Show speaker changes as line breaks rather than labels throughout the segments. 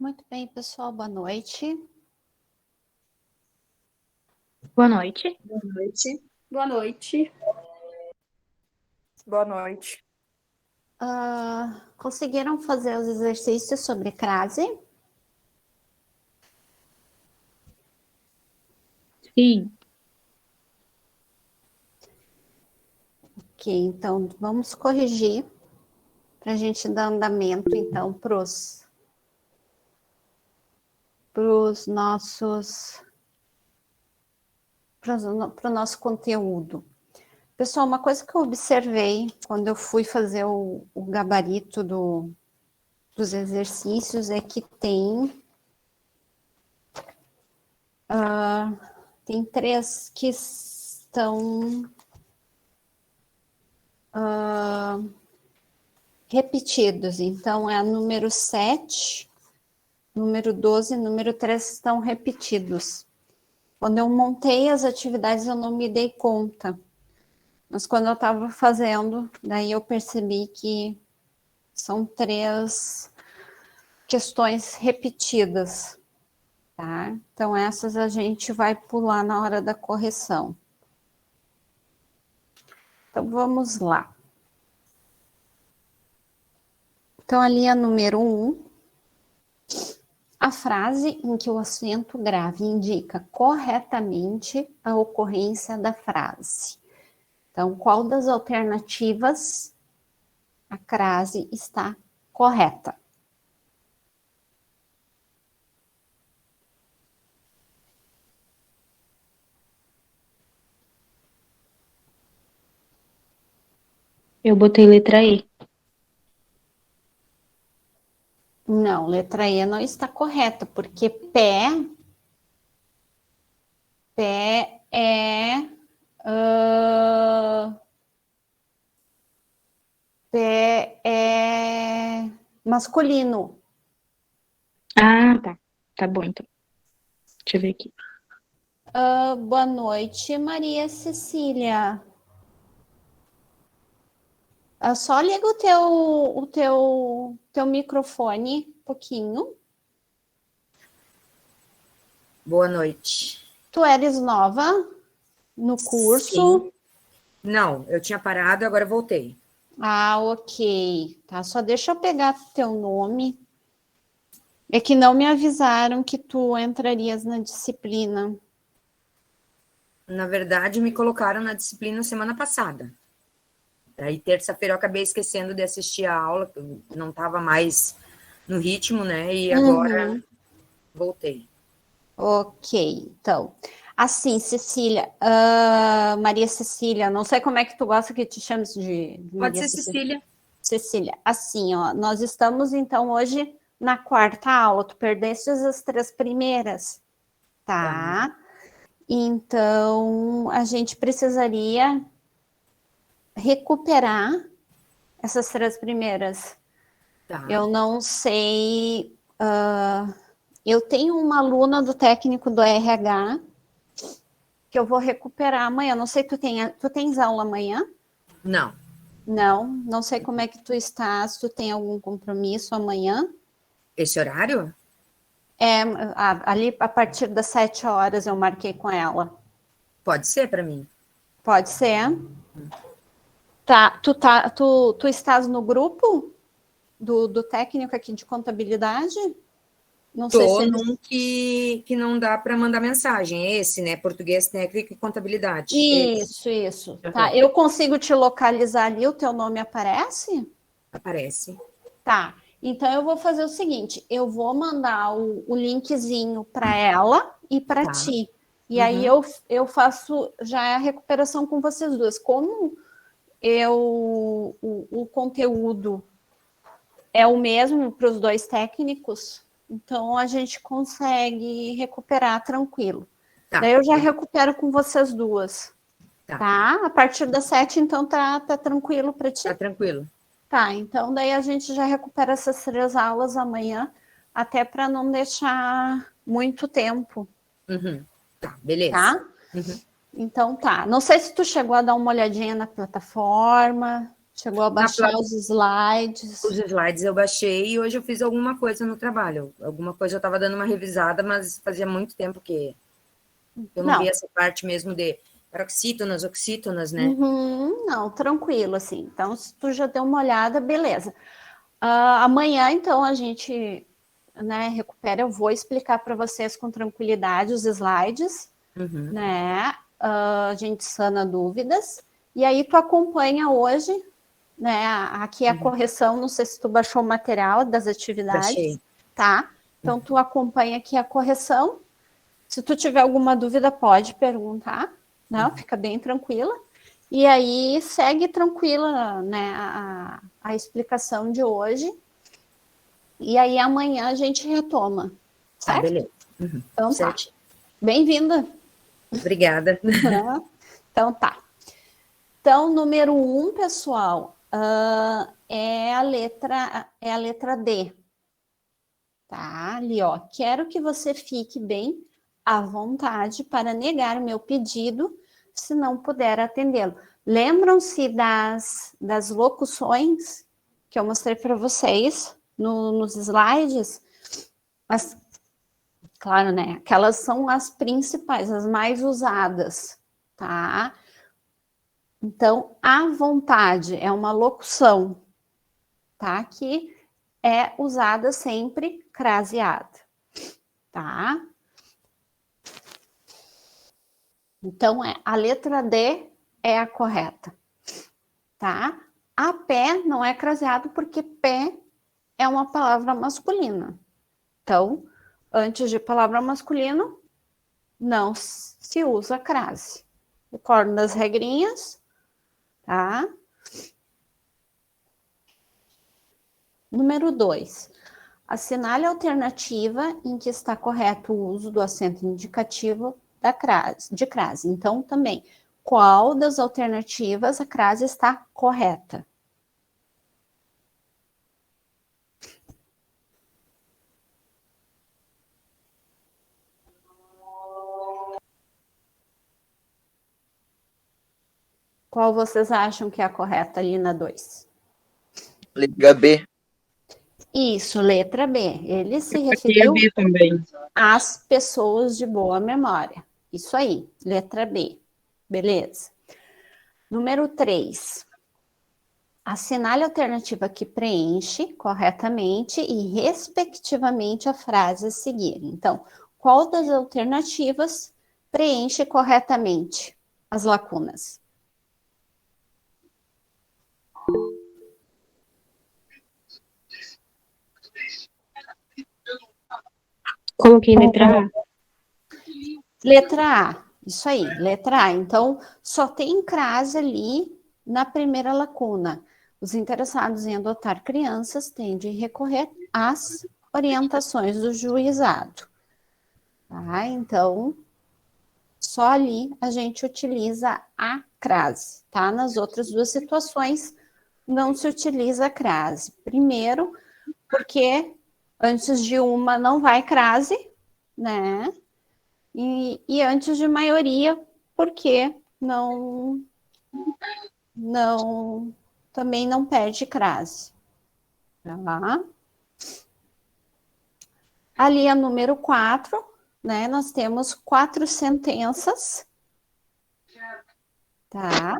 Muito bem, pessoal, boa noite.
Boa noite.
Boa noite.
Boa noite. Boa noite.
Conseguiram fazer os exercícios sobre crase?
Sim.
Ok, então vamos corrigir para a gente dar andamento, então, para o nosso conteúdo. Pessoal, uma coisa que eu observei quando eu fui fazer o gabarito dos exercícios é que tem três que estão repetidos. Então, é a número 7, número 12 e número 3 estão repetidos. Quando eu montei as atividades, eu não me dei conta. Mas quando eu estava fazendo, daí eu percebi que são 3 questões repetidas, tá? Então, essas a gente vai pular na hora da correção. Então, vamos lá. Então, a linha número 1, a frase em que o acento grave indica corretamente a ocorrência da frase. Então, qual das alternativas a crase está correta?
Eu botei letra E.
Não, letra E não está correta, porque pé é pé é masculino.
Ah, tá. Tá bom, então. Deixa eu ver aqui.
Boa noite, Maria Cecília. Só liga o teu microfone um pouquinho.
Boa noite.
Tu eres nova no curso?
Sim. Não, eu tinha parado, agora voltei.
Ah, ok. Tá, só deixa eu pegar teu nome. É que não me avisaram que tu entrarias na disciplina.
Na verdade, me colocaram na disciplina semana passada. Aí, terça-feira, eu acabei esquecendo de assistir a aula, eu não estava mais no ritmo, né? E agora voltei.
Ok, então. Assim, Cecília, Maria Cecília, não sei como é que tu gosta que te chames de
Pode
Maria
ser Cecília.
Cecília, assim, ó, nós estamos então hoje na 4ª aula, tu perdeste as 3 primeiras, tá? Então, a gente precisaria recuperar essas 3 primeiras.
Tá.
Eu não sei, eu tenho uma aluna do técnico do RH que eu vou recuperar amanhã, não sei, tu tens aula amanhã?
Não.
Não sei como é que tu estás, tu tem algum compromisso amanhã?
Esse horário?
Ali a partir das 7 horas eu marquei com ela.
Pode ser para mim.
Pode ser? Tá, tu estás no grupo do técnico aqui de contabilidade? Não sei se eles...
num que não dá para mandar mensagem. É esse, né? Português, técnico e contabilidade.
Isso. Tá, eu consigo te localizar ali, o teu nome aparece?
Aparece.
Tá, então eu vou fazer o seguinte, eu vou mandar o linkzinho para ela e para ti. E aí eu faço já a recuperação com vocês duas. Como o conteúdo é o mesmo para os 2 técnicos, então a gente consegue recuperar tranquilo.
Tá.
Daí eu já recupero com vocês duas. Tá? A partir das 7, então tá tranquilo para ti?
Tá tranquilo.
Tá, então daí a gente já recupera essas 3 aulas amanhã, até para não deixar muito tempo.
Tá, beleza.
Tá? Então tá. Não sei se tu chegou a dar uma olhadinha na plataforma. Chegou a baixar os slides.
Os slides eu baixei e hoje eu fiz alguma coisa no trabalho. Alguma coisa eu estava dando uma revisada, mas fazia muito tempo que eu não
Não.
vi essa parte mesmo de paroxítonas, oxítonas, né?
Uhum, não, tranquilo, assim. Então, se tu já deu uma olhada, beleza. Amanhã, então, a gente, né, recupera. Eu vou explicar para vocês com tranquilidade os slides, né? A gente sana dúvidas. E aí, tu acompanha hoje, né? Aqui é a correção. Não sei se tu baixou o material das atividades,
Baixei.
tá? Então, tu acompanha aqui a correção. Se tu tiver alguma dúvida, pode perguntar, não? Fica bem tranquila. E aí segue tranquila, né, a explicação de hoje. E aí amanhã a gente retoma,
Tá,
certo?
beleza.
Então tá.
Certinho.
Bem-vinda.
Obrigada.
Então tá. Então, número 1, pessoal, é a letra D. Tá? Ali, ó. Quero que você fique bem à vontade para negar meu pedido, se não puder atendê-lo. Lembram-se das locuções que eu mostrei para vocês nos slides? Claro, né? Aquelas são as principais, as mais usadas, tá? Então, à vontade é uma locução, tá? Que é usada sempre craseada, tá? Então, a letra D é a correta, tá? A pé não é craseado porque pé é uma palavra masculina. Então, antes de palavra masculino, não se usa crase. Recordo das regrinhas, tá? Número 2. Assinale a alternativa em que está correto o uso do acento indicativo de crase. Então, também, qual das alternativas a crase está correta? Qual vocês acham que é a correta ali na 2?
Letra B.
Isso, letra B. Ele se
Aqui é
referiu
B também.
às pessoas de boa memória. Isso aí, letra B. Beleza. Número 3. Assinale a alternativa que preenche corretamente e respectivamente a frase a seguir. Então, qual das alternativas preenche corretamente as lacunas?
Coloquei letra A.
Letra A. Isso aí, letra A. Então, só tem crase ali na primeira lacuna. Os interessados em adotar crianças tendem a recorrer às orientações do juizado. Tá? Então, só ali a gente utiliza a crase, tá? Nas outras duas situações, não se utiliza a crase. Primeiro, porque antes de uma não vai crase, né? E antes de maioria, porque também não perde crase. Tá? Ali a número 4, né? Nós temos 4 sentenças. Tá?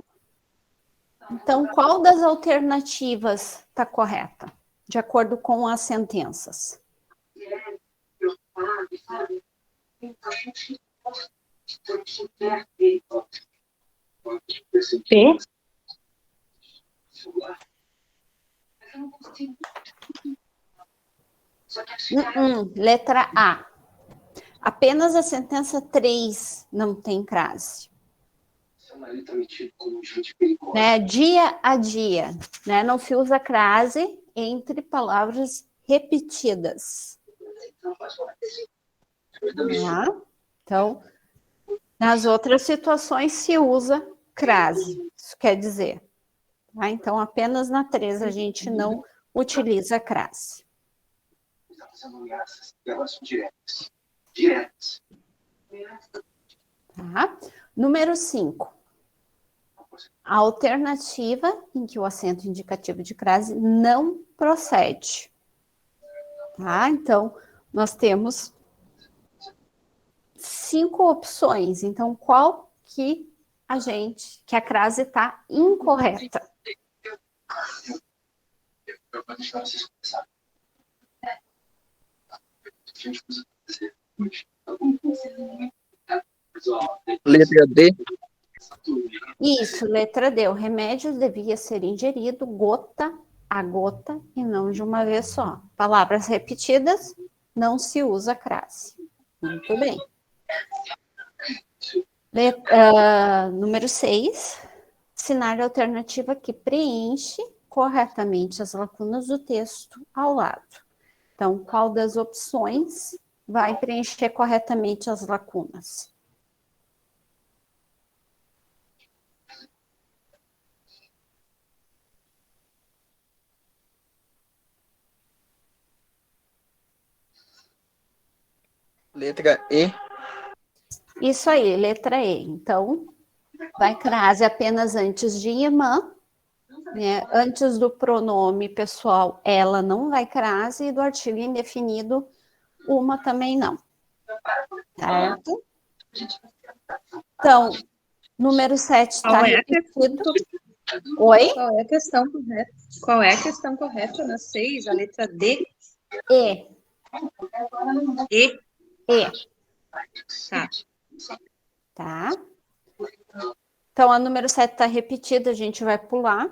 Então, qual das alternativas está correta? De acordo com as sentenças.
B.
Letra A. Apenas a sentença 3 não tem crase. Né? Dia a dia, né? Não se usa crase entre palavras repetidas. Tá? Então, nas outras situações se usa crase, isso quer dizer. Tá? Então, apenas na 3 a gente não utiliza crase. Tá? Número 5. A alternativa em que o acento indicativo de crase não procede. Tá? Então, nós temos 5 opções. Então, qual que a crase está incorreta?
Letra D.
Isso, letra D. O remédio devia ser ingerido gota a gota e não de uma vez só. Palavras repetidas, não se usa crase. Muito bem. Número 6. Assinale a alternativa que preenche corretamente as lacunas do texto ao lado. Então, qual das opções vai preencher corretamente as lacunas?
Letra E.
Isso aí, letra E. Então, vai crase apenas antes de irmã, né? Antes do pronome pessoal, ela não vai crase, e do artigo indefinido, uma também não. Certo? Então, número 7 está repetido. Oi?
Qual é a questão correta? Qual é a questão correta na 6, a letra D?
E.
E?
E.
Tá.
Tá? Então, a número 7 está repetida, a gente vai pular.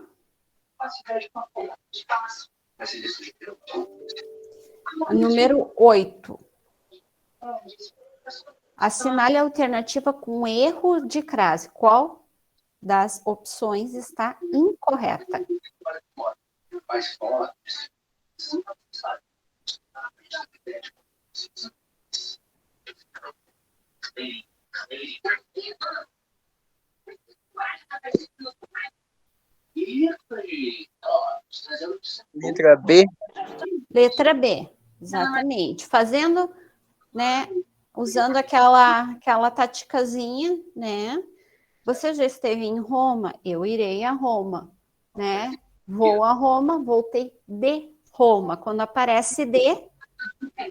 Número 8. Assinale a alternativa com erro de crase. Qual das opções está incorreta?
Letra B.
Letra B, exatamente. Fazendo, né, usando aquela taticazinha, né? Você já esteve em Roma? Eu irei a Roma, né? Vou a Roma, voltei de Roma. Quando aparece de,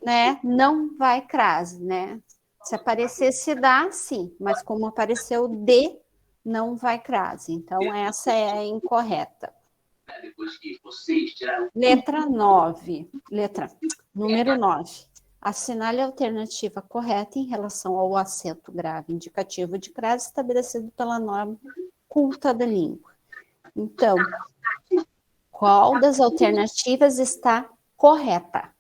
né, não vai crase, né? Se aparecer se dá, sim, mas como apareceu de, não vai crase. Então, essa é a incorreta. Letra 9. Número 9. Assinale a alternativa correta em relação ao acento grave indicativo de crase estabelecido pela norma culta da língua. Então, qual das alternativas está correta?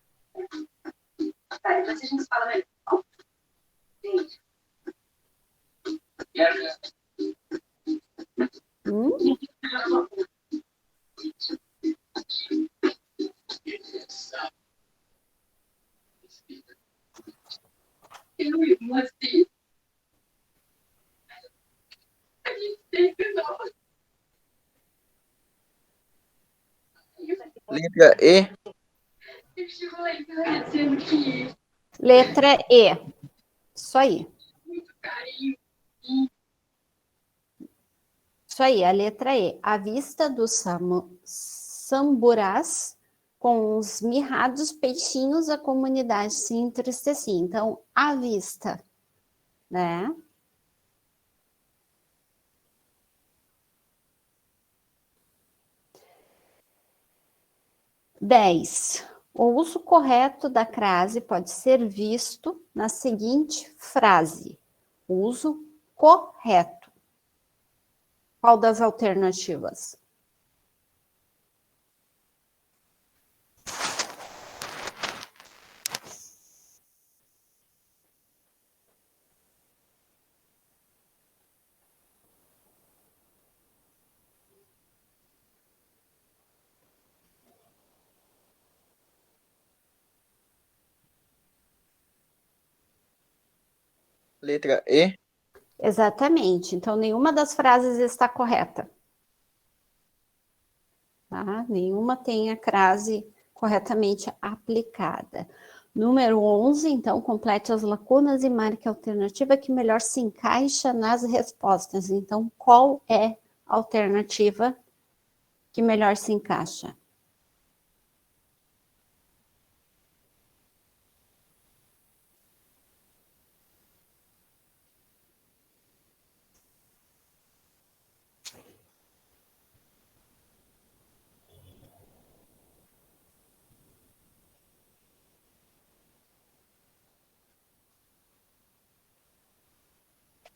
Letra E.
Letra E. Isso aí. Isso aí, a letra E. A vista dos samburás com os mirrados peixinhos, a comunidade se entristecia. Então, à vista, né? Dez. O uso correto da crase pode ser visto na seguinte frase. Uso correto. Qual das alternativas?
Letra E.
Exatamente. Então, nenhuma das frases está correta. Tá? Nenhuma tem a crase corretamente aplicada. Número 11, então, complete as lacunas e marque a alternativa que melhor se encaixa nas respostas. Então, qual é alternativa que melhor se encaixa?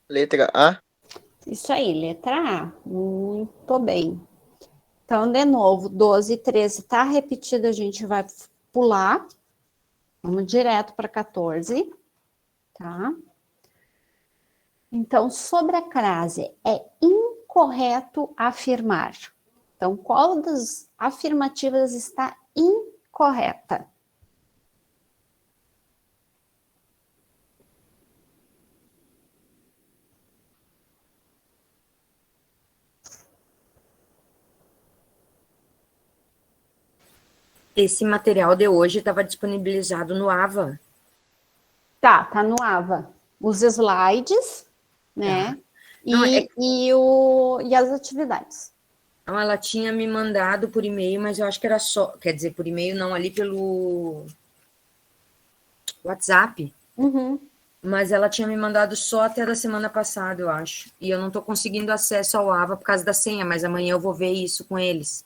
Letra A.
Isso aí, letra A. Muito bem. Então, de novo, 12 e 13 está repetido, a gente vai pular. Vamos direto para 14, tá? Então, sobre a crase, é incorreto afirmar. Então, qual das afirmativas está incorreta?
Esse material de hoje estava disponibilizado no AVA.
Tá no AVA. Os slides, né?
Não,
E as atividades.
Então, ela tinha me mandado por e-mail, mas eu acho que era só... Quer dizer, por e-mail não, ali pelo WhatsApp.
Uhum.
Mas ela tinha me mandado só até da semana passada, eu acho. E eu não estou conseguindo acesso ao AVA por causa da senha, mas amanhã eu vou ver isso com eles.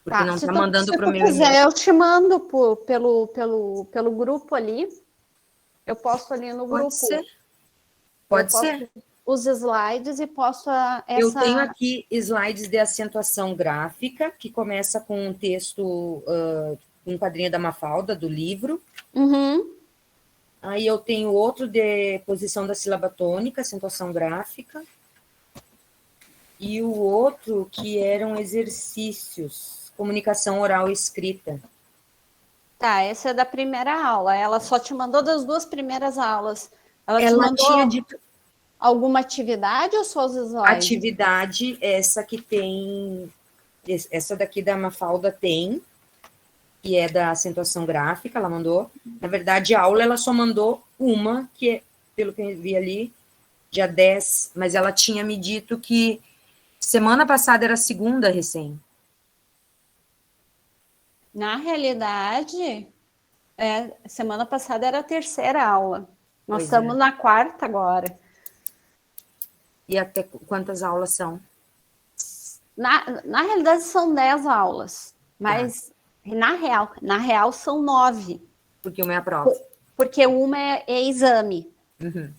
Porque não está mandando para o meu
e-mail. Se
e-mail.
eu te mando pelo grupo ali. Eu posto ali no grupo.
Pode ser. Pode ser.
Os slides e posto essa...
Eu tenho aqui slides de acentuação gráfica, que começa com um texto, um quadrinho da Mafalda, do livro.
Uhum.
Aí eu tenho outro de posição da sílaba tônica, acentuação gráfica. E o outro que eram exercícios, comunicação oral e escrita.
Tá, essa é da primeira aula. Ela só te mandou das duas primeiras aulas. Ela te
Ela
mandou
tinha dito
alguma atividade ou só os slides?
atividade, essa que tem, essa daqui da Mafalda tem, que é da acentuação gráfica, ela mandou. Na verdade, a aula ela só mandou uma, que é, pelo que eu vi ali, dia 10, mas ela tinha me dito que semana passada era a segunda recém.
Na realidade, semana passada era a terceira aula. Nós estamos na quarta agora.
E até quantas aulas são?
Na realidade, são 10 aulas, mas na real são 9.
Porque uma é a prova.
Porque uma é exame,
Uhum.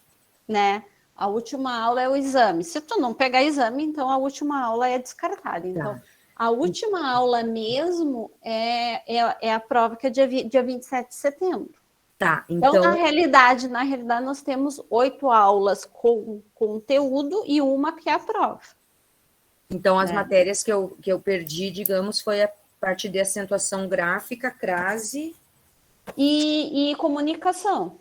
né? A última aula é o exame. Se tu não pegar exame, então a última aula é descartada. Então, a última aula mesmo é a prova que é dia 27 de setembro.
Tá,
então na realidade, nós temos 8 aulas com conteúdo e uma que é a prova.
Então, as matérias que eu perdi, digamos, foi a parte de acentuação gráfica, crase...
E comunicação.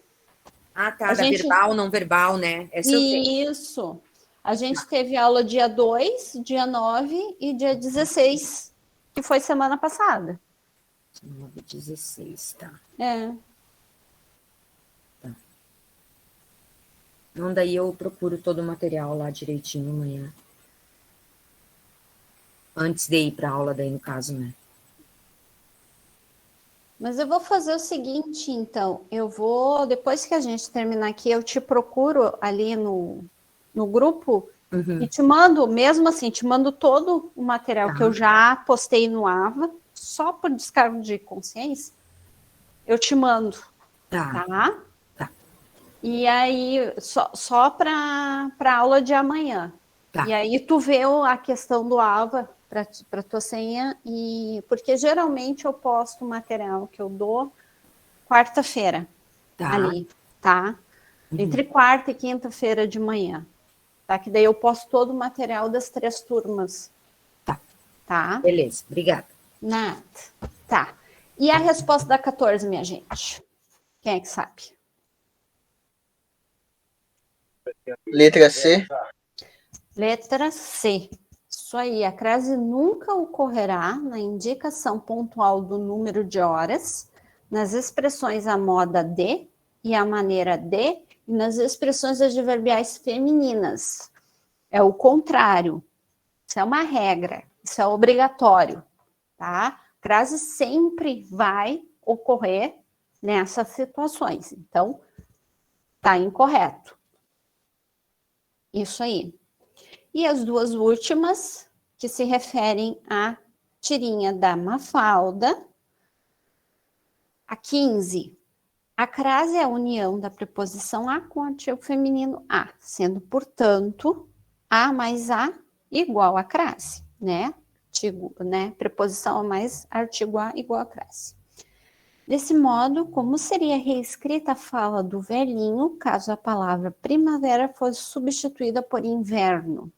Ah, tá, verbal, não verbal, né? Essa
isso. A gente teve aula dia 2, dia 9 e dia 16, que foi semana passada.
9, 16, tá. Então, daí eu procuro todo o material lá direitinho amanhã. Antes de ir para a aula, daí no caso, né?
Mas eu vou fazer o seguinte, então. Eu vou, depois que a gente terminar aqui, eu te procuro ali no grupo e te mando, mesmo assim, te mando todo o material que eu já postei no AVA, só por descargo de consciência, eu te mando, tá? E aí, só para a aula de amanhã. E aí tu vê a questão do AVA para tua senha, porque geralmente eu posto o material que eu dou quarta-feira, ali, tá? Entre quarta e quinta-feira de manhã, tá? Que daí eu posto todo o material das 3 turmas. Tá?
Beleza, obrigada.
Nada. Tá. E a resposta da 14, minha gente? Quem é que sabe?
Letra C.
Letra C. Isso aí, a crase nunca ocorrerá na indicação pontual do número de horas, nas expressões à moda de e à maneira de, e nas expressões adverbiais femininas. É o contrário. Isso é uma regra, isso é obrigatório, tá? Crase sempre vai ocorrer nessas situações. Então, tá incorreto. Isso aí. E as duas últimas, que se referem à tirinha da Mafalda. A 15. A crase é a união da preposição a com o artigo feminino a, sendo, portanto, a mais a igual a crase, né? Artigo, né? Preposição a mais artigo a igual a crase. Desse modo, como seria reescrita a fala do velhinho, caso a palavra primavera fosse substituída por inverno?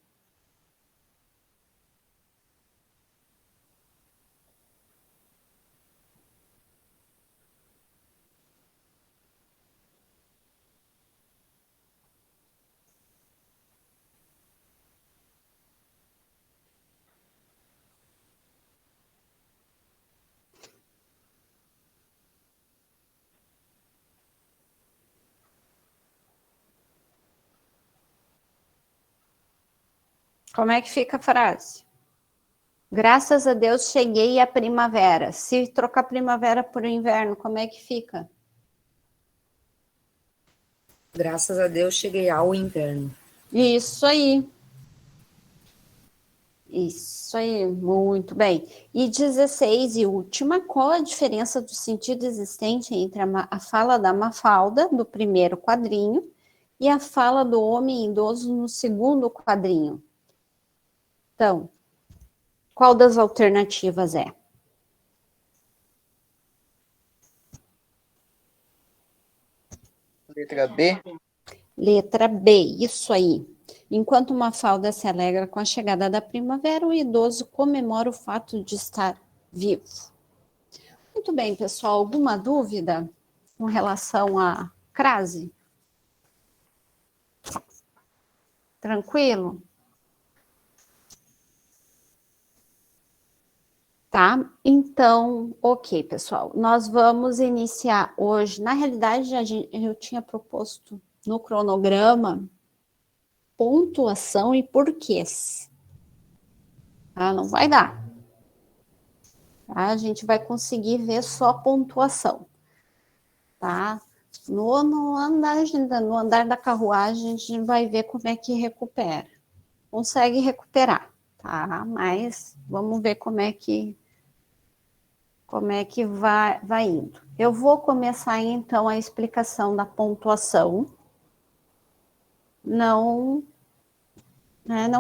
Como é que fica a frase? Graças a Deus cheguei à primavera. Se trocar primavera por inverno, como é que fica?
Graças a Deus cheguei ao inverno.
Isso aí. Isso aí, muito bem. E 16 e última, qual a diferença do sentido existente entre a fala da Mafalda, do primeiro quadrinho, e a fala do homem idoso no segundo quadrinho? Então, qual das alternativas é?
Letra B.
Letra B, isso aí. Enquanto Mafalda se alegra com a chegada da primavera, o idoso comemora o fato de estar vivo. Muito bem, pessoal. Alguma dúvida com relação à crase? Tranquilo? Tá? Então, ok, pessoal. Nós vamos iniciar hoje. Na realidade, eu tinha proposto no cronograma pontuação e porquês. Tá? Não vai dar. Tá? A gente vai conseguir ver só pontuação. Tá? No andar da carruagem, a gente vai ver como é que recupera. Consegue recuperar, tá? Mas vamos ver como é que vai indo. Eu vou começar, então, a explicação da pontuação. Não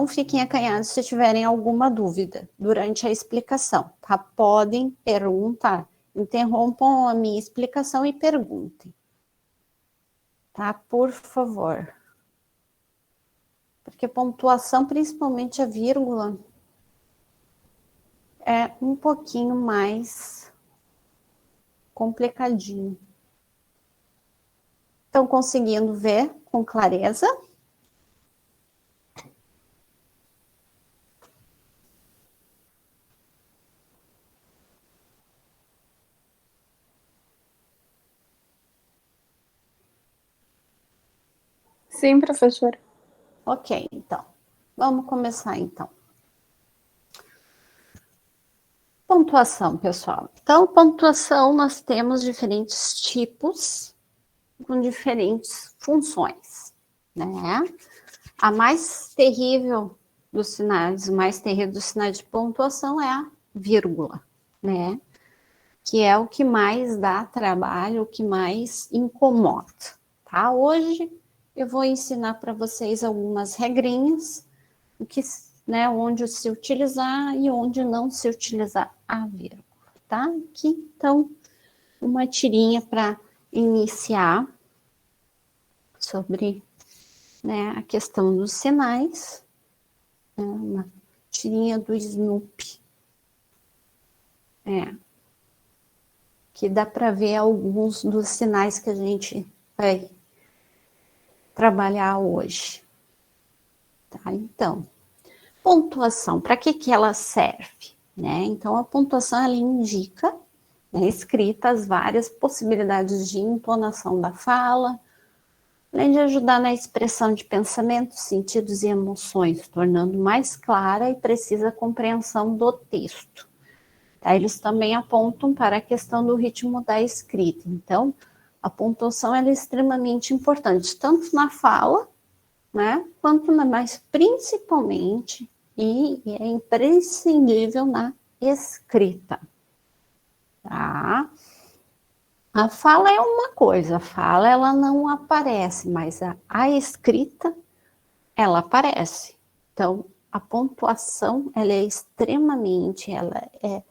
fiquem acanhados se tiverem alguma dúvida durante a explicação, tá? Podem perguntar. Interrompam a minha explicação e perguntem. Tá? Por favor. Porque pontuação, principalmente a vírgula, é um pouquinho mais complicadinho. Estão conseguindo ver com clareza?
Sim, professora.
Ok, então. Vamos começar, então. Pontuação, pessoal. Então, pontuação, nós temos diferentes tipos com diferentes funções, né? A mais terrível dos sinais, o mais terrível dos sinais de pontuação é a vírgula, né? Que é o que mais dá trabalho, o que mais incomoda, tá? Hoje eu vou ensinar para vocês algumas regrinhas, o que, né, onde se utilizar e onde não se utilizar a vírgula, tá? Aqui, então, uma tirinha para iniciar sobre, né, a questão dos sinais, né, uma tirinha do Snoopy, que dá para ver alguns dos sinais que a gente vai trabalhar hoje. Tá? Então, pontuação, para que ela serve? Né? Então, a pontuação, ela indica, né, escrita, as várias possibilidades de entonação da fala, além de ajudar na expressão de pensamentos, sentidos e emoções, tornando mais clara e precisa a compreensão do texto. Tá? Eles também apontam para a questão do ritmo da escrita. Então, a pontuação ela é extremamente importante, tanto na fala, né, quanto mas principalmente, e é imprescindível na escrita. Tá? A fala é uma coisa, a fala ela não aparece, mas a escrita ela aparece. Então, a pontuação ela é extremamente, ela é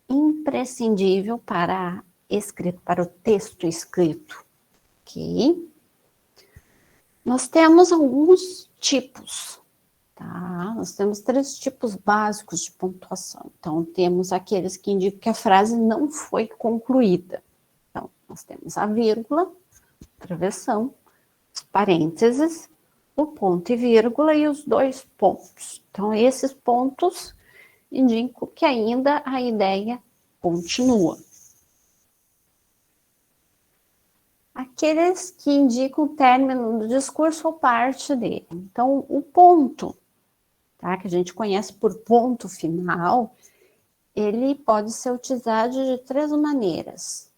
imprescindível para a escrita, para o texto escrito, ok? Nós temos alguns tipos, tá? Nós temos 3 tipos básicos de pontuação. Então, temos aqueles que indicam que a frase não foi concluída. Então, nós temos a vírgula, travessão, os parênteses, o ponto e vírgula e os 2 pontos. Então, esses pontos indicam que ainda a ideia continua. Aqueles que indicam o término do discurso ou parte dele. Então, o ponto, tá, que a gente conhece por ponto final, ele pode ser utilizado de 3 maneiras.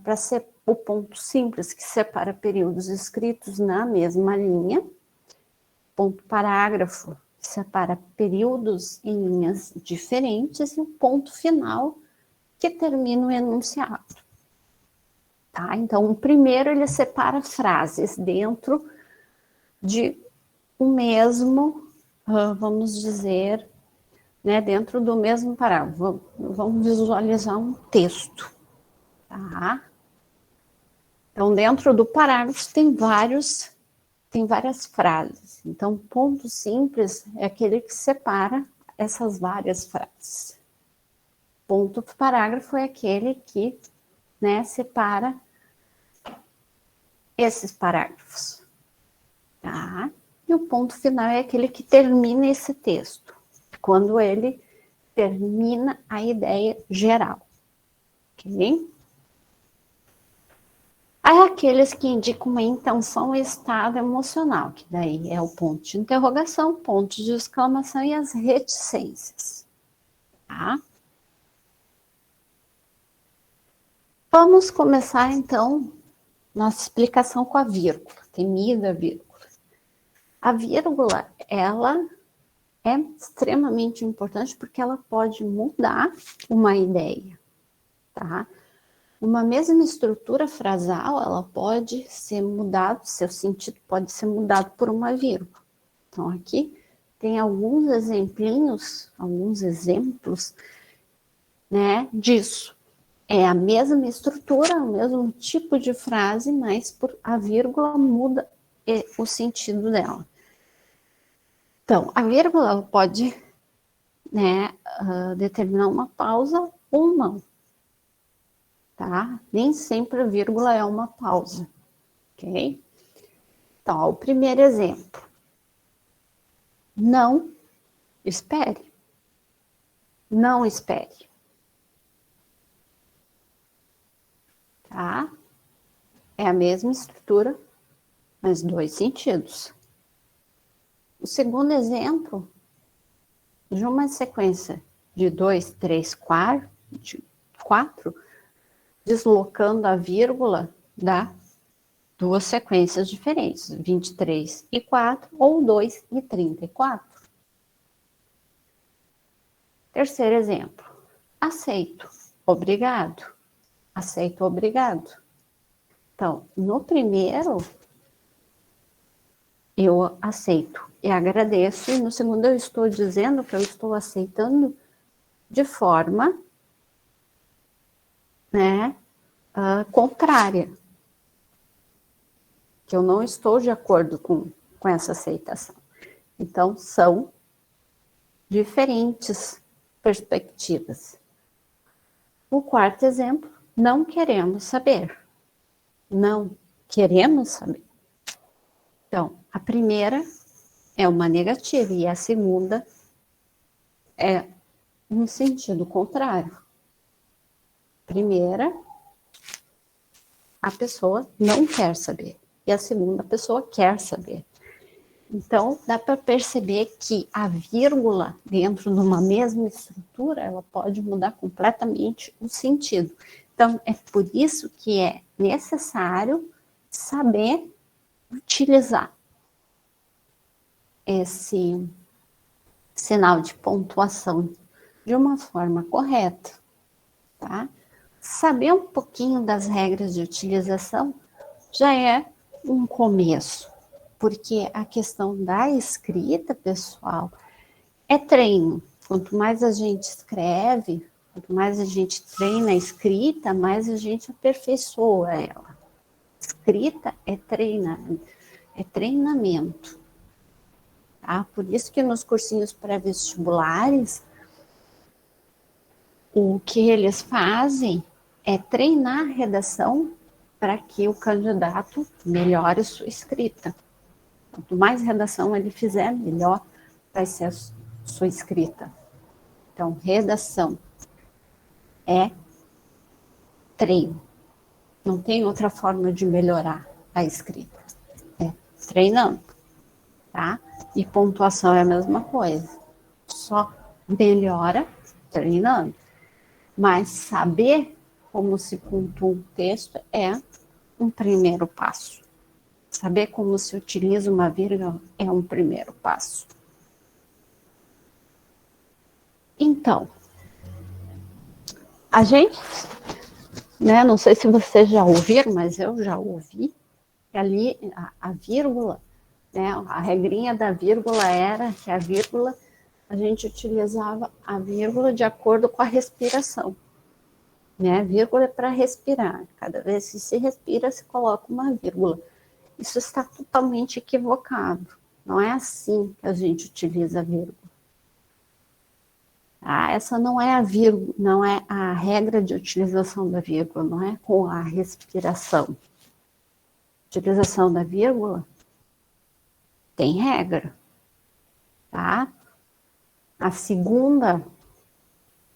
Para ser o ponto simples, que separa períodos escritos na mesma linha, ponto parágrafo, que separa períodos em linhas diferentes, e o ponto final, que termina o enunciado. Tá? Então, o primeiro, ele separa frases dentro de um mesmo, vamos dizer, né, dentro do mesmo parágrafo. Vamos visualizar um texto. Tá? Então, dentro do parágrafo tem várias frases. Então, ponto simples é aquele que separa essas várias frases. Ponto parágrafo é aquele que, né, separa esses parágrafos. Tá? E o ponto final é aquele que termina esse texto, quando ele termina a ideia geral. Ok? Há aqueles que indicam uma intenção e estado emocional, que daí é o ponto de interrogação, ponto de exclamação e as reticências. Tá? Vamos começar, então, nossa explicação com a vírgula, temida vírgula. A vírgula, ela é extremamente importante porque ela pode mudar uma ideia, tá? Uma mesma estrutura frasal, ela pode ser mudada, seu sentido pode ser mudado por uma vírgula. Então, aqui tem alguns exemplinhos, alguns exemplos, né, disso. É a mesma estrutura, o mesmo tipo de frase, mas a vírgula muda o sentido dela. Então, a vírgula ela pode, né, determinar uma pausa ou não. Tá? Nem sempre a vírgula é uma pausa, ok? Então, ó, o primeiro exemplo. Não espere. Não espere. Tá? É a mesma estrutura, mas 2 sentidos. O segundo exemplo, de uma sequência de 2, 3, 4, deslocando a vírgula, dá 2 sequências diferentes, 23 e 4 ou 2 e 34. Terceiro exemplo, aceito, obrigado. Aceito, obrigado. Então, no primeiro, eu aceito e agradeço, e no segundo eu estou dizendo que eu estou aceitando de forma, né, contrária, que eu não estou de acordo com essa aceitação. Então, são diferentes perspectivas. O quarto exemplo, não queremos saber. Não queremos saber. Então, a primeira é uma negativa e a segunda é um sentido contrário. Primeira, a pessoa não quer saber. e a segunda pessoa quer saber. Então, dá para perceber que a vírgula dentro de uma mesma estrutura, ela pode mudar completamente o sentido. Então, é por isso que é necessário saber utilizar esse sinal de pontuação de uma forma correta, tá? Saber um pouquinho das regras de utilização já é um começo, porque a questão da escrita, pessoal, é treino. Quanto mais a gente escreve, quanto mais a gente treina a escrita, mais a gente aperfeiçoa ela. Escrita é treinamento. Tá? Por isso que nos cursinhos pré-vestibulares, o que eles fazem é treinar a redação para que o candidato melhore sua escrita. Quanto mais redação ele fizer, melhor vai ser a sua escrita. Então, redação é treino. Não tem outra forma de melhorar a escrita. É treinando, tá? E pontuação é a mesma coisa. Só melhora treinando. Mas saber como se pontua um texto é um primeiro passo. Saber como se utiliza uma vírgula é um primeiro passo. Então, a gente, né, não sei se vocês já ouviram, mas eu já ouvi, que ali a vírgula, né, a regrinha da vírgula era que a vírgula, a gente utilizava a vírgula de acordo com a respiração. Né? Vírgula é para respirar. Cada vez que se respira, se coloca uma vírgula. Isso está totalmente equivocado. Não é assim que a gente utiliza a vírgula. Ah, essa não é a vírgula, não é a regra de utilização da vírgula, não é com a respiração. Utilização da vírgula tem regra, tá? A segunda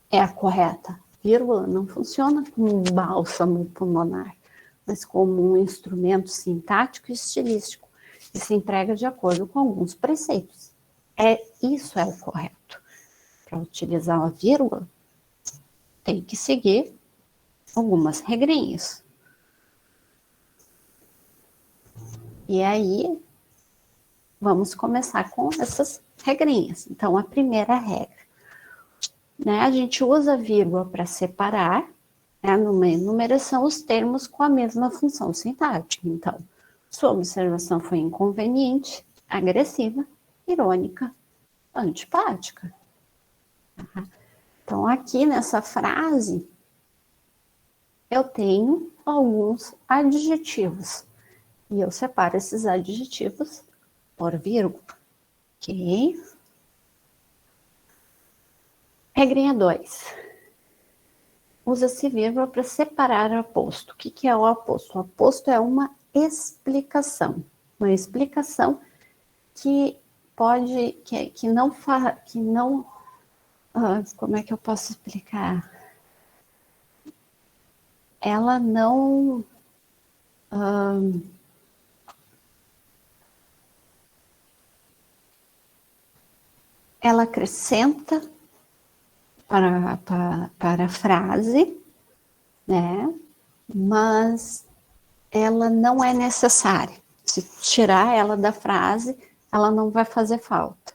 é a correta. Vírgula não funciona como um bálsamo pulmonar, mas como um instrumento sintático e estilístico, que se emprega de acordo com alguns preceitos. Isso é o correto. Para utilizar a vírgula, tem que seguir algumas regrinhas. E aí, vamos começar com essas regrinhas. Então, a primeira regra. Né, a gente usa a vírgula para separar, né, numa enumeração, os termos com a mesma função sintática. Então, sua observação foi inconveniente, agressiva, irônica, antipática. Tá? Então, aqui nessa frase, eu tenho alguns adjetivos. E eu separo esses adjetivos por vírgula. Ok? Regrinha 2. Usa-se vírgula para separar o aposto. O que é o aposto? O aposto é uma explicação. Uma explicação que pode, que não, como é que eu posso explicar? Ela não, ela acrescenta para a frase, né? Mas ela não é necessária. Se tirar ela da frase, ela não vai fazer falta.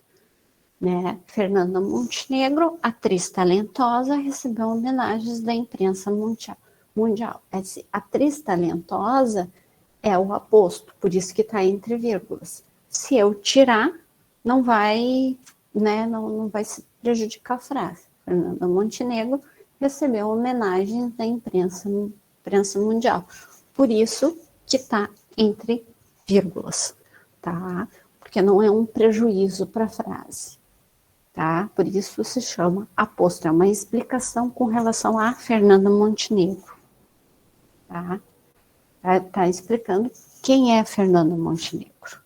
Né? Fernanda Montenegro, atriz talentosa, recebeu homenagens da imprensa mundial. Essa atriz talentosa é o aposto, por isso que está entre vírgulas. Se eu tirar, não vai, né, não vai se prejudicar a frase. Fernanda Montenegro recebeu homenagens da imprensa mundial. Por isso que está entre vírgulas, tá? Porque não é um prejuízo para a frase, tá? Por isso se chama aposto, é uma explicação com relação a Fernanda Montenegro, tá? Tá explicando quem é Fernanda Montenegro.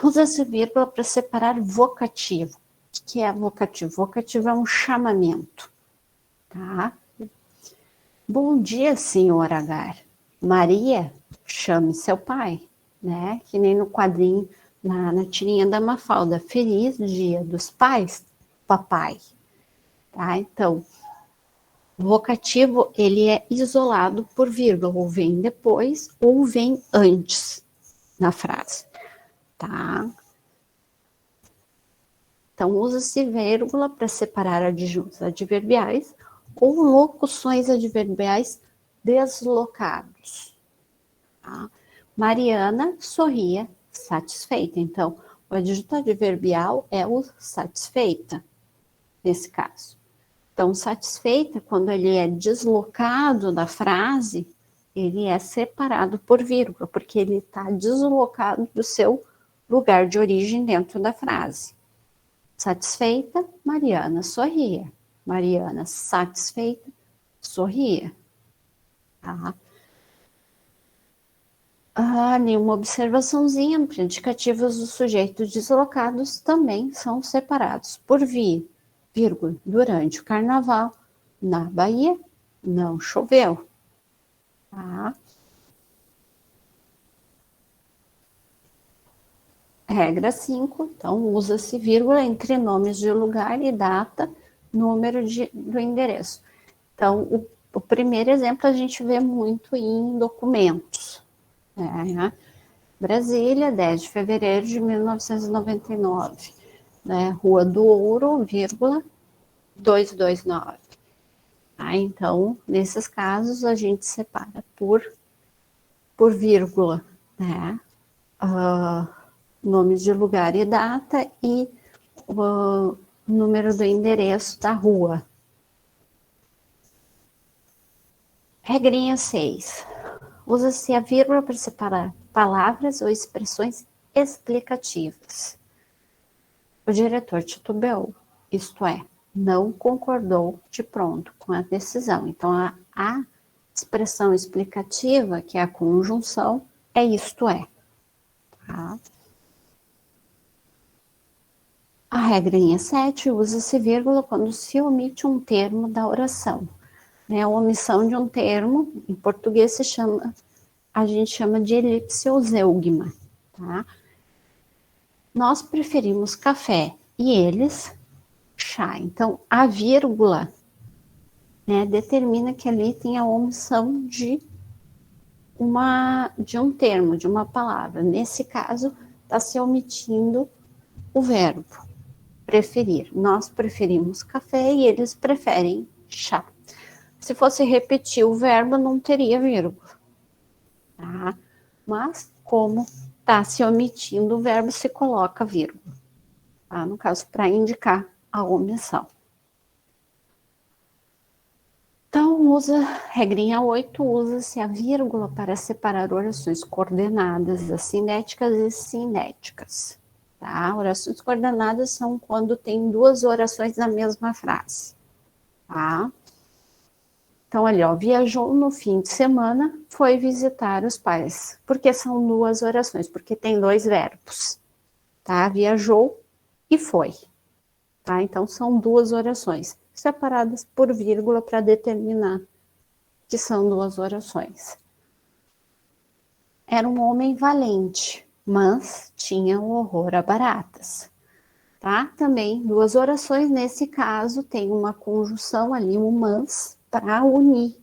Usa-se vírgula para separar vocativo. O que é vocativo? Vocativo é um chamamento, tá? Bom dia, senhor Agar. Maria, chame seu pai, né? Que nem no quadrinho, na tirinha da Mafalda. Feliz Dia dos Pais, papai. Tá? Então, o vocativo, ele é isolado por vírgula, ou vem depois, ou vem antes na frase, tá? Então, usa-se vírgula para separar adjuntos adverbiais ou locuções adverbiais deslocados. Tá? Mariana sorria satisfeita. Então, o adjunto adverbial é o satisfeita, nesse caso. Então, satisfeita, quando ele é deslocado da frase, ele é separado por vírgula, porque ele está deslocado do seu lugar de origem dentro da frase. Satisfeita, Mariana sorria. Mariana satisfeita, sorria. Tá? Ali uma observaçãozinha, indicativos dos sujeitos deslocados também são separados por vírgula. Durante o carnaval, na Bahia, não choveu. Tá? Regra 5, então usa-se vírgula entre nomes de lugar e data, número do endereço. Então, o primeiro exemplo a gente vê muito em documentos. Né? Brasília, 10 de fevereiro de 1999. Né? Rua do Ouro, vírgula, 229. Tá? Então, nesses casos, a gente separa por vírgula, né? Nome de lugar e data e o número do endereço da rua. Regrinha 6. Usa-se a vírgula para separar palavras ou expressões explicativas. O diretor titubeou, isto é, não concordou de pronto com a decisão. Então, a expressão explicativa, que é a conjunção, é isto é. Tá? A regrinha 7, usa-se vírgula quando se omite um termo da oração. A omissão de um termo, em português a gente chama de elipse ou zeugma. Tá? Nós preferimos café e eles chá. Então, a vírgula, né, determina que ali tem a omissão de um termo, de uma palavra. Nesse caso, está se omitindo o verbo preferir. Nós preferimos café e eles preferem chá. Se fosse repetir o verbo, não teria vírgula. Tá? Mas, como está se omitindo o verbo, se coloca vírgula. Tá? No caso, para indicar a omissão. Então, regrinha 8, usa-se a vírgula para separar orações coordenadas, assindéticas e sindéticas. Tá? Orações coordenadas são quando tem duas orações na mesma frase. Tá? Então, ali, ó, viajou no fim de semana, foi visitar os pais. Por que são duas orações? Porque tem dois verbos. Tá? Viajou e foi. Tá? Então, são duas orações, separadas por vírgula para determinar que são duas orações. Era um homem valente, mas tinha um horror a baratas. Tá? Também duas orações, nesse caso, tem uma conjunção ali, um mas, para unir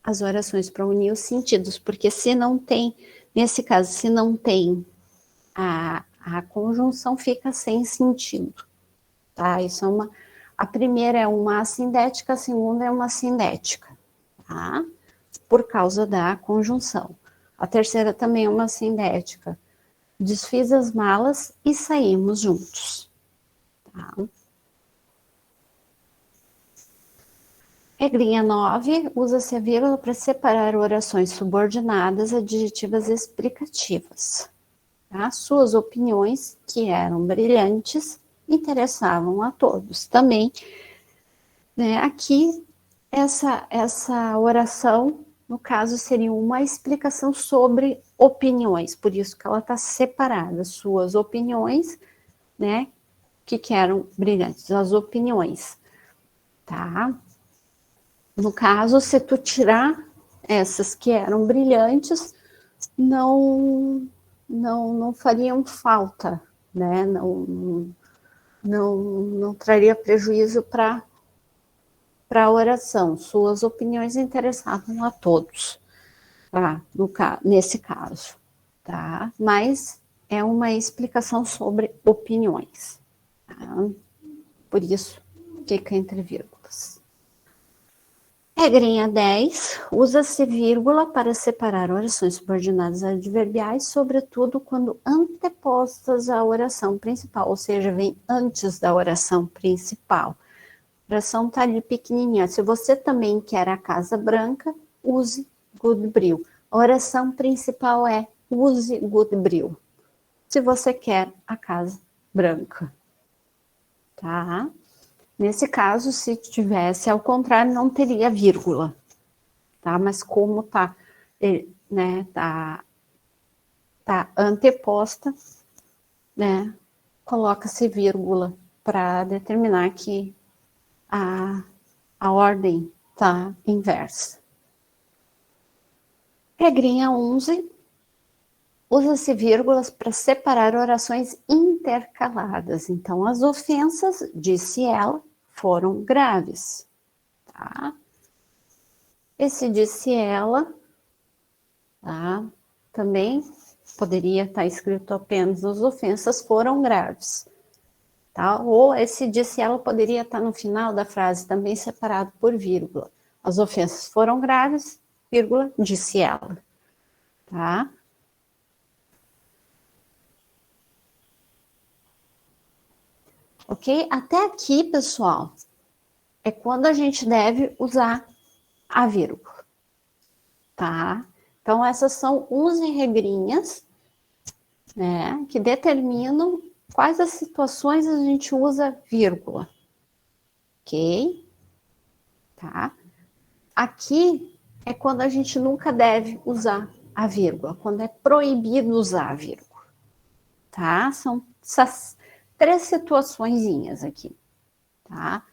as orações, para unir os sentidos, porque se não tem, nesse caso, se não tem a conjunção, fica sem sentido. Tá? Isso é a primeira é uma assindética, a segunda é uma sindética, tá? Por causa da conjunção. A terceira também é uma sindética. Desfiz as malas e saímos juntos. Tá? Regrinha 9, usa-se a vírgula para separar orações subordinadas adjetivas explicativas. Tá? Suas opiniões, que eram brilhantes, interessavam a todos. Também, né, aqui, essa oração, no caso, seria uma explicação sobre opiniões, por isso que ela está separada. Suas opiniões, né, que eram brilhantes, as opiniões, tá? No caso, se tu tirar essas que eram brilhantes não fariam falta, né? Não traria prejuízo para a oração. Suas opiniões interessavam a todos, tá? Nesse caso, tá? Mas é uma explicação sobre opiniões, tá? Por isso fica entre vírgulas. Regrinha 10, usa-se vírgula para separar orações subordinadas adverbiais, sobretudo quando antepostas à oração principal, ou seja, vem antes da oração principal. A oração está ali pequenininha. Se você também quer a casa branca, use good brew. A oração principal é use good brew. Se você quer a casa branca, tá? Nesse caso, se tivesse ao contrário, não teria vírgula, tá? Mas como tá, né, tá anteposta, né, coloca-se vírgula para determinar que a ordem tá inversa. Regrinha 11, usa-se vírgulas para separar orações intercaladas. Então, as ofensas, disse ela, foram graves, tá? Esse disse ela, tá? Também poderia estar escrito apenas as ofensas foram graves, tá? Ou esse disse ela poderia estar no final da frase, também separado por vírgula. As ofensas foram graves, vírgula, disse ela, tá? Ok? Até aqui, pessoal, é quando a gente deve usar a vírgula, tá? Então, essas são 11 regrinhas, né, que determinam quais as situações a gente usa vírgula, ok? Tá? Aqui é quando a gente nunca deve usar a vírgula, quando é proibido usar a vírgula, tá? São essas 3 situaçõezinhas aqui, tá?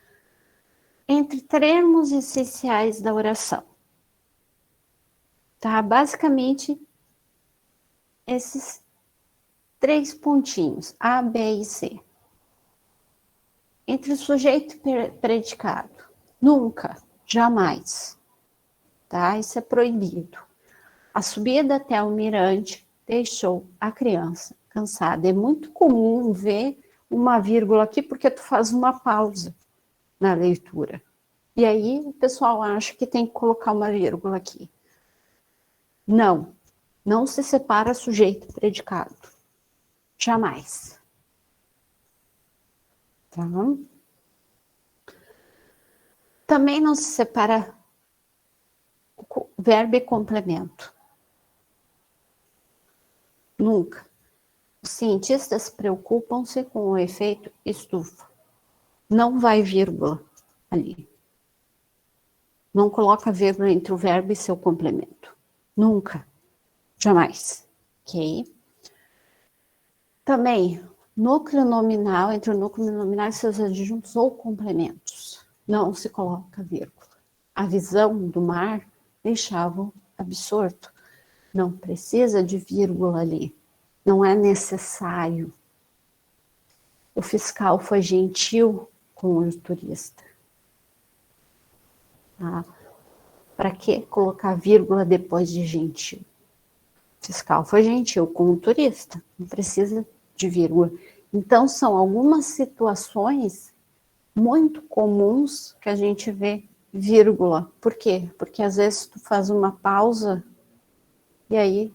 Entre termos essenciais da oração, tá? Basicamente, esses 3 pontinhos, A, B e C. Entre sujeito e predicado, nunca, jamais, tá? Isso é proibido. A subida até o mirante deixou a criança cansada. É muito comum ver uma vírgula aqui porque tu faz uma pausa na leitura. E aí o pessoal acha que tem que colocar uma vírgula aqui. Não se separa sujeito e predicado. Jamais. Tá? Também não se separa verbo e complemento. Nunca. Os cientistas preocupam-se com o efeito estufa. Não vai vírgula ali. Não coloca vírgula entre o verbo e seu complemento. Nunca. Jamais. Ok? Também, núcleo nominal, entre o núcleo nominal e seus adjuntos ou complementos. Não se coloca vírgula. A visão do mar deixava absorto. Não precisa de vírgula ali. Não é necessário. O fiscal foi gentil com o turista. Tá? Para que colocar vírgula depois de gentil? O fiscal foi gentil com o turista. Não precisa de vírgula. Então, são algumas situações muito comuns que a gente vê vírgula. Por quê? Porque às vezes tu faz uma pausa e aí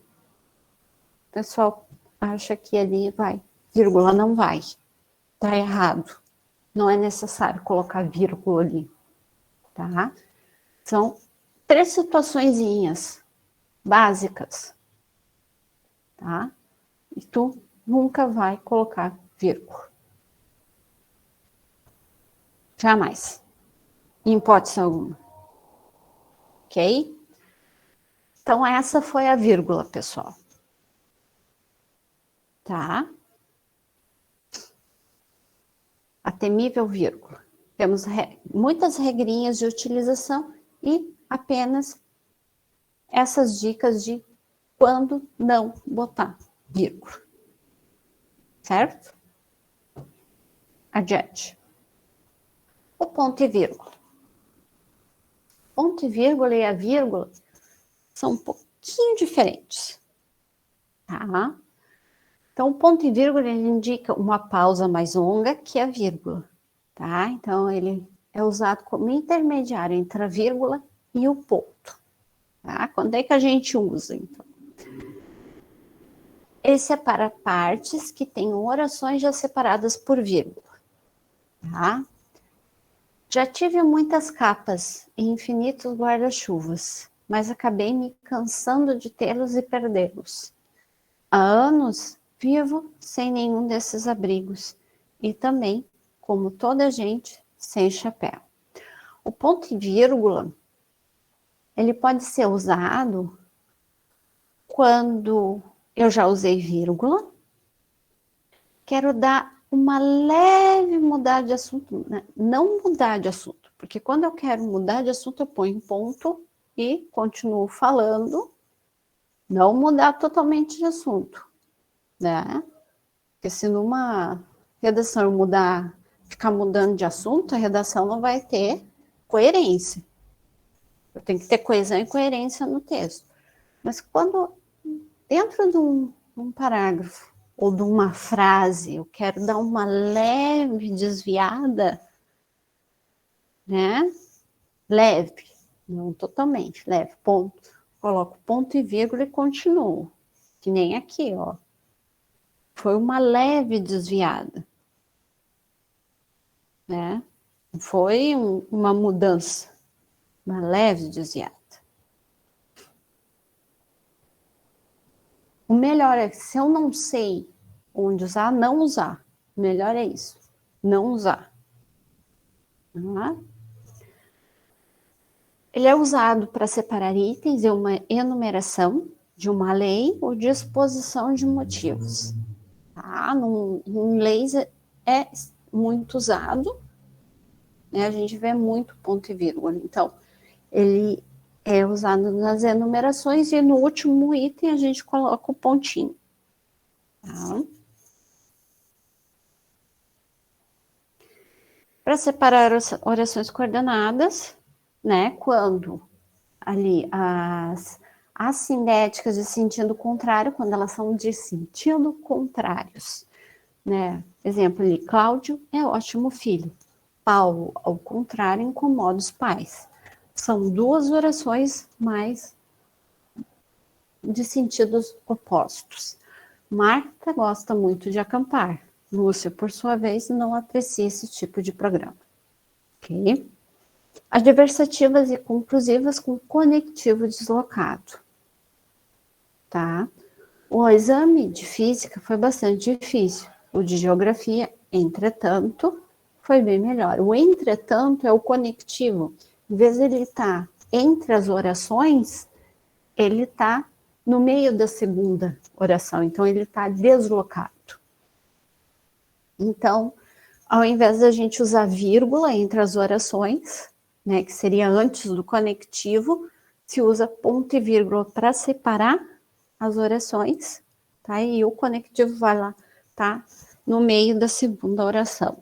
o pessoal acha que ali vai. Vírgula não vai. Tá errado. Não é necessário colocar vírgula ali. Tá? São 3 situaçõezinhas básicas. Tá? E tu nunca vai colocar vírgula. Jamais. Em hipótese alguma. Ok? Então, essa foi a vírgula, pessoal. Tá? A temível vírgula. Temos muitas regrinhas de utilização e apenas essas dicas de quando não botar vírgula. Certo? Adiante. O ponto e vírgula. Ponto e vírgula e a vírgula são um pouquinho diferentes. Tá? Então, o ponto e vírgula ele indica uma pausa mais longa que a vírgula. Tá? Então, ele é usado como intermediário entre a vírgula e o ponto. Tá? Quando é que a gente usa, então? Esse é para partes que tenham orações já separadas por vírgula. Tá? Já tive muitas capas e infinitos guarda-chuvas, mas acabei me cansando de tê-los e perdê-los. Há anos vivo sem nenhum desses abrigos e também, como toda gente, sem chapéu. O ponto e vírgula, ele pode ser usado quando eu já usei vírgula, quero dar uma leve mudar de assunto, né? Não mudar de assunto, porque quando eu quero mudar de assunto, eu ponho ponto e continuo falando, não mudar totalmente de assunto, né? Porque se numa redação eu ficar mudando de assunto, a redação não vai ter coerência. Eu tenho que ter coesão e coerência no texto. Mas quando, dentro de um parágrafo, ou de uma frase, eu quero dar uma leve desviada, né? Leve, não totalmente, leve, ponto. Coloco ponto e vírgula e continuo. Que nem aqui, ó. Foi uma leve desviada, né? Foi uma mudança, uma leve desviada. O melhor é que se eu não sei onde usar, não usar. O melhor é isso, não usar. Tá? Ele é usado para separar itens em uma enumeração de uma lei ou disposição de motivos. Tá? Em leis é muito usado, né? A gente vê muito ponto e vírgula. Então, ele é usado nas enumerações e no último item a gente coloca o pontinho. Tá? Para separar orações coordenadas, né? Quando ali as assinéticas de sentido contrário, quando elas são de sentido contrários, né? Exemplo ali, Cláudio é ótimo filho. Paulo, ao contrário, incomoda os pais. São duas orações, mas de sentidos opostos. Marta gosta muito de acampar. Lúcia, por sua vez, não aprecia esse tipo de programa. Ok? Adversativas e conclusivas com conectivo deslocado. Tá? O exame de física foi bastante difícil. O de geografia, entretanto, foi bem melhor. O entretanto é o conectivo. Em vez de ele estar entre as orações, ele está no meio da segunda oração. Então, ele está deslocado. Então, ao invés da gente usar vírgula entre as orações, né, que seria antes do conectivo, se usa ponto e vírgula para separar as orações, tá? E o conectivo vai lá, tá? No meio da segunda oração.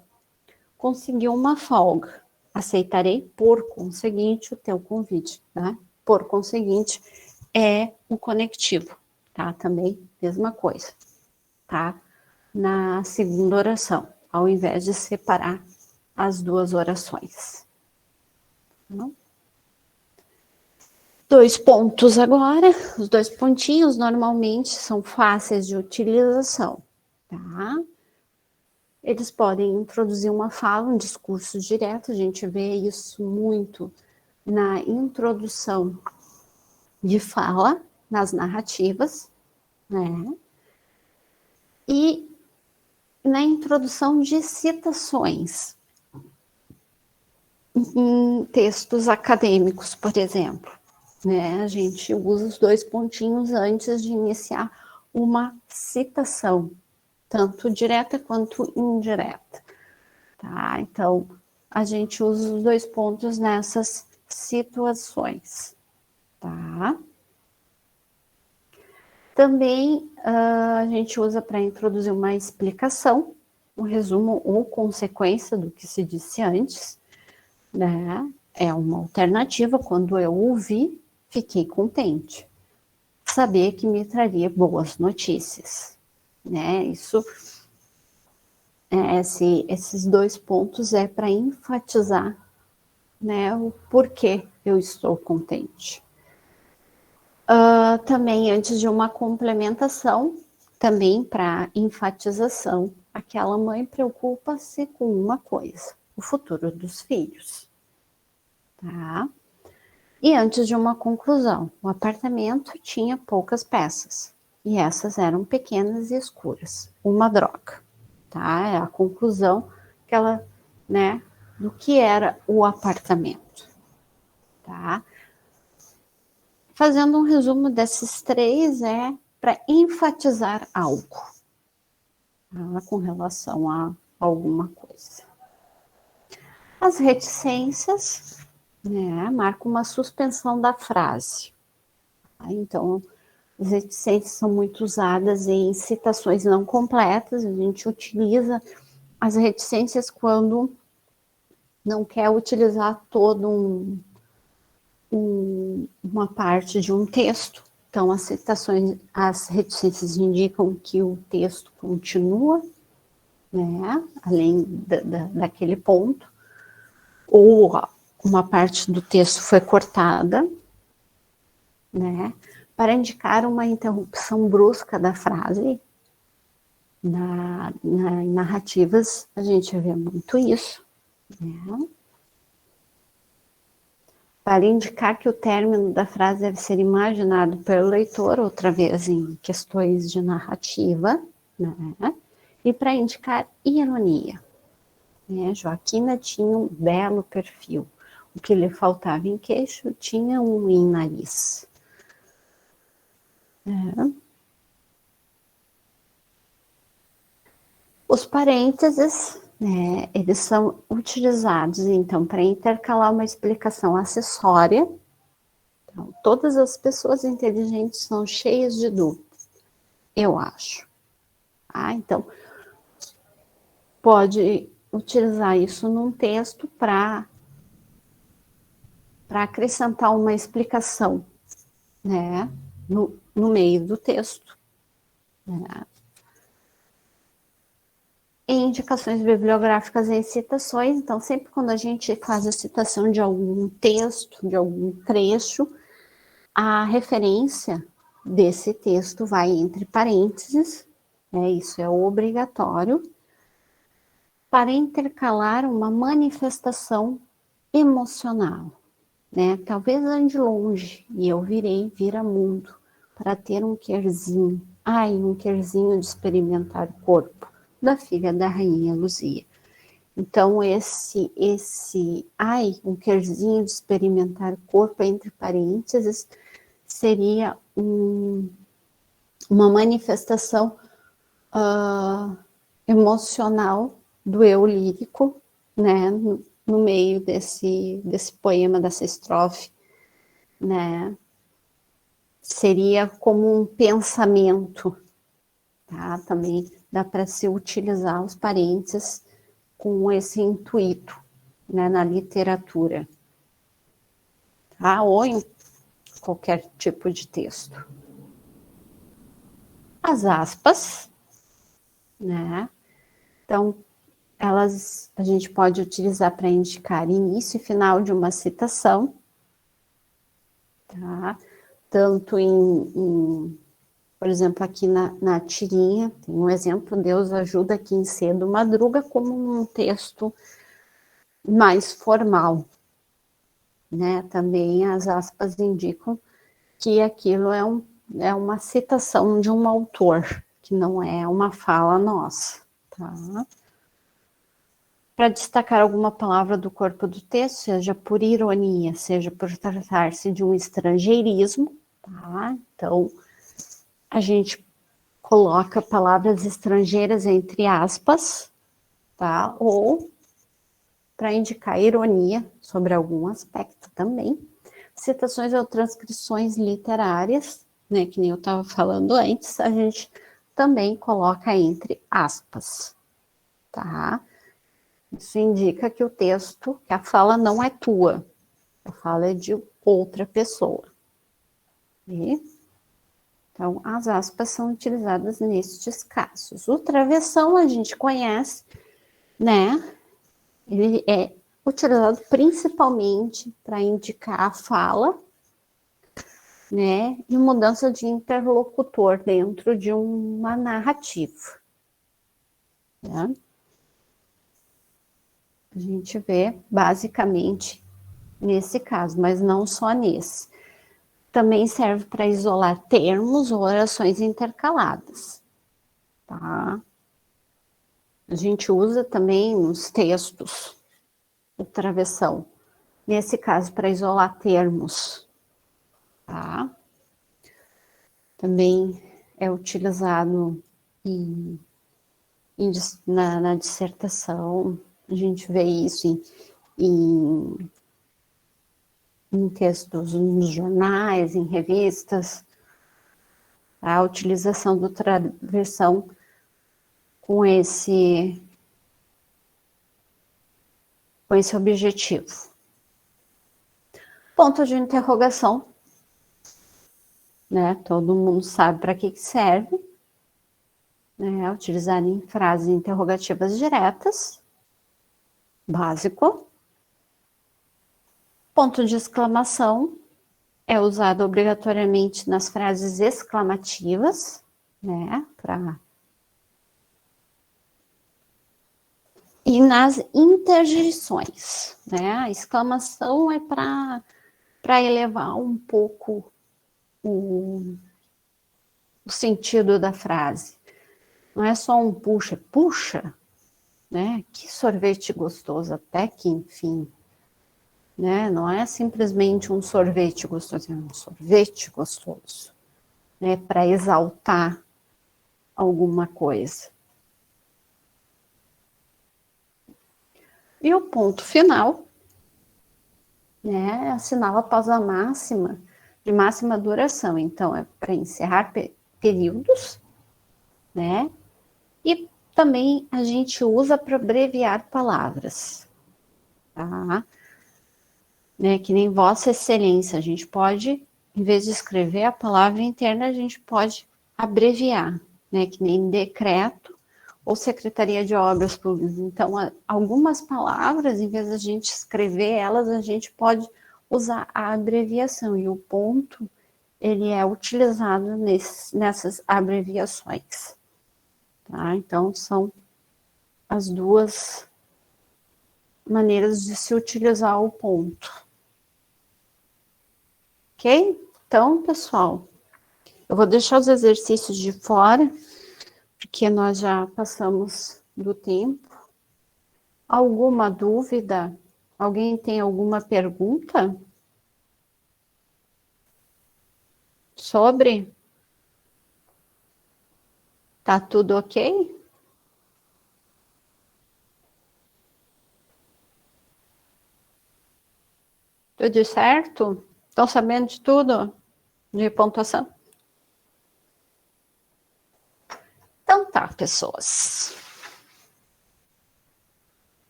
Conseguiu uma folga. Aceitarei, por conseguinte, o teu convite, tá? Por conseguinte, é o conectivo, tá? Também, mesma coisa, tá? Na segunda oração, ao invés de separar as duas orações. Tá? 2 pontos agora, os 2 pontinhos normalmente são fáceis de utilização, tá? Eles podem introduzir uma fala, um discurso direto, a gente vê isso muito na introdução de fala, nas narrativas, né? E na introdução de citações, em textos acadêmicos, por exemplo, né? A gente usa os 2 pontinhos antes de iniciar uma citação, tanto direta quanto indireta, tá? Então, a gente usa os 2 pontos nessas situações, tá? Também a gente usa para introduzir uma explicação, um resumo ou consequência do que se disse antes, né? É uma alternativa. Quando eu ouvi, fiquei contente. Saber que me traria boas notícias, né? Isso, esses 2 pontos é para enfatizar, né, o porquê eu estou contente. Também, antes de uma complementação, também para enfatização, aquela mãe preocupa-se com uma coisa: o futuro dos filhos. Tá? E antes de uma conclusão, o apartamento tinha poucas peças, e essas eram pequenas e escuras. Uma droga. Tá? É a conclusão que ela, né, do que era o apartamento. Tá? Fazendo um resumo desses 3, é para enfatizar algo, tá? Com relação a alguma coisa. As reticências, né, marcam uma suspensão da frase. Tá? Então, as reticências são muito usadas em citações não completas. A gente utiliza as reticências quando não quer utilizar todo uma parte de um texto. Então, as reticências indicam que o texto continua, né, além daquele ponto, ou uma parte do texto foi cortada, né, para indicar uma interrupção brusca da frase. Nas narrativas, a gente vê muito isso, né? Para indicar que o término da frase deve ser imaginado pelo leitor, outra vez em questões de narrativa, né? E para indicar ironia, né? Joaquina tinha um belo perfil. O que lhe faltava em queixo tinha um em nariz. Os parênteses, né, eles são utilizados, então, para intercalar uma explicação acessória. Então, todas as pessoas inteligentes são cheias de dúvidas, eu acho. Então, pode utilizar isso num texto para acrescentar uma explicação, né, no meio do texto, né? Em indicações bibliográficas em citações, então, sempre quando a gente faz a citação de algum texto, de algum trecho, a referência desse texto vai entre parênteses, né, isso é obrigatório, para intercalar uma manifestação emocional, né? Talvez ande longe e eu vira mundo para ter um querzinho, um querzinho de experimentar o corpo da filha da rainha Luzia. Então, esse um querzinho de experimentar corpo, entre parênteses, seria uma manifestação emocional do eu lírico, né, no meio desse poema, dessa estrofe, né, seria como um pensamento, tá? Também dá para se utilizar os parênteses com esse intuito, né, na literatura, tá? Ou em qualquer tipo de texto. As aspas, né? Então, a gente pode utilizar para indicar início e final de uma citação, tá? Tanto por exemplo, aqui na tirinha, tem um exemplo: Deus ajuda quem cedo madruga, como num texto mais formal, né? Também as aspas indicam que aquilo é uma citação de um autor, que não é uma fala nossa, tá? Para destacar alguma palavra do corpo do texto, seja por ironia, seja por tratar-se de um estrangeirismo, tá? Então, a gente coloca palavras estrangeiras entre aspas, tá? Ou para indicar ironia sobre algum aspecto também. Citações ou transcrições literárias, né, que nem eu estava falando antes, a gente também coloca entre aspas, tá? Isso indica que o texto, que a fala não é tua, a fala é de outra pessoa. E, então, as aspas são utilizadas nestes casos. O travessão a gente conhece, né? Ele é utilizado principalmente para indicar a fala, né? E mudança de interlocutor dentro de uma narrativa. Né? A gente vê basicamente nesse caso, mas não só nesse. Também serve para isolar termos ou orações intercaladas, tá? A gente usa também nos textos o travessão, nesse caso para isolar termos, tá? Também é utilizado na dissertação, a gente vê isso em textos nos jornais, em revistas, a utilização do travessão com esse objetivo. Ponto de interrogação, né? Todo mundo sabe para que serve, né? Utilizado em frases interrogativas diretas, básico. Ponto de exclamação é usado obrigatoriamente nas frases exclamativas, né? E nas interjeições, né? A exclamação é para elevar um pouco o sentido da frase. Não é só um puxa, puxa, né? Que sorvete gostoso, até que enfim. Né? Não é simplesmente um sorvete gostoso, é um sorvete gostoso, né? Para exaltar alguma coisa. E o ponto final, né? Assinala após a máxima, de máxima duração. Então, é para encerrar períodos, né? E também a gente usa para abreviar palavras, tá? Né, que nem Vossa Excelência, a gente pode, em vez de escrever a palavra interna, a gente pode abreviar, né, que nem decreto ou Secretaria de Obras Públicas. Então, algumas palavras, em vez de a gente escrever elas, a gente pode usar a abreviação, e o ponto, ele é utilizado nessas abreviações. Tá? Então, são as duas maneiras de se utilizar o ponto. Ok? Então, pessoal, eu vou deixar os exercícios de fora, porque nós já passamos do tempo. Alguma dúvida? Alguém tem alguma pergunta? Sobre? Tá tudo ok? Tudo certo? Estão sabendo de tudo? De pontuação? Então tá, pessoas.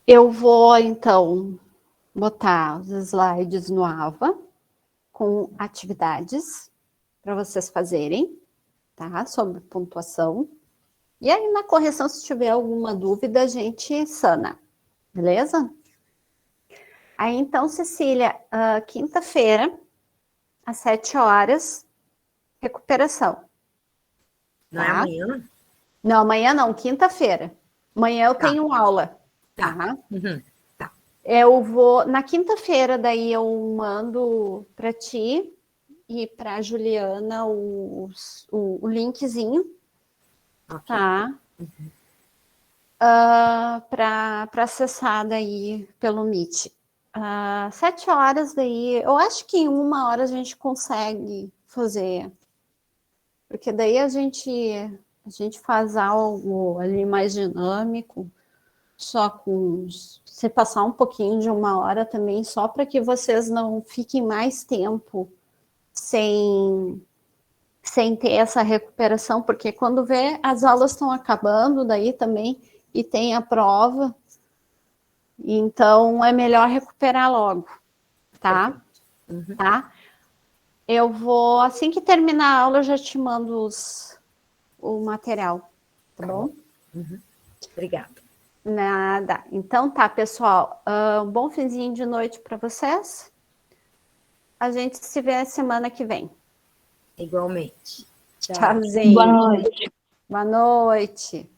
Eu vou, então, botar os slides no AVA com atividades para vocês fazerem, tá? Sobre pontuação. E aí, na correção, se tiver alguma dúvida, a gente sana, beleza? Aí, então, Cecília, quinta-feira, às 7 horas, recuperação.
Não é
Tá?
amanhã?
Não, amanhã não, quinta-feira. Amanhã eu
Tá.
tenho aula.
Tá.
Tá?
Uhum.
Eu vou, na quinta-feira, daí eu mando para ti e para Juliana o linkzinho,
Ok.
tá? Para acessar daí pelo Meet. 7 horas daí, eu acho que em 1 hora a gente consegue fazer, porque daí a gente faz algo ali mais dinâmico, só com... Se passar um pouquinho de 1 hora também, só para que vocês não fiquem mais tempo sem ter essa recuperação, porque quando vê, as aulas estão acabando daí também, e tem a prova, então é melhor recuperar logo, tá?
Uhum.
Tá? Eu vou, assim que terminar a aula, eu já te mando o material, tá bom?
Obrigada.
Nada. Então tá, pessoal. Um bom finzinho de noite para vocês. A gente se vê semana que vem.
Igualmente. Tchau.
Tchauzinho.
Boa noite.
Boa noite.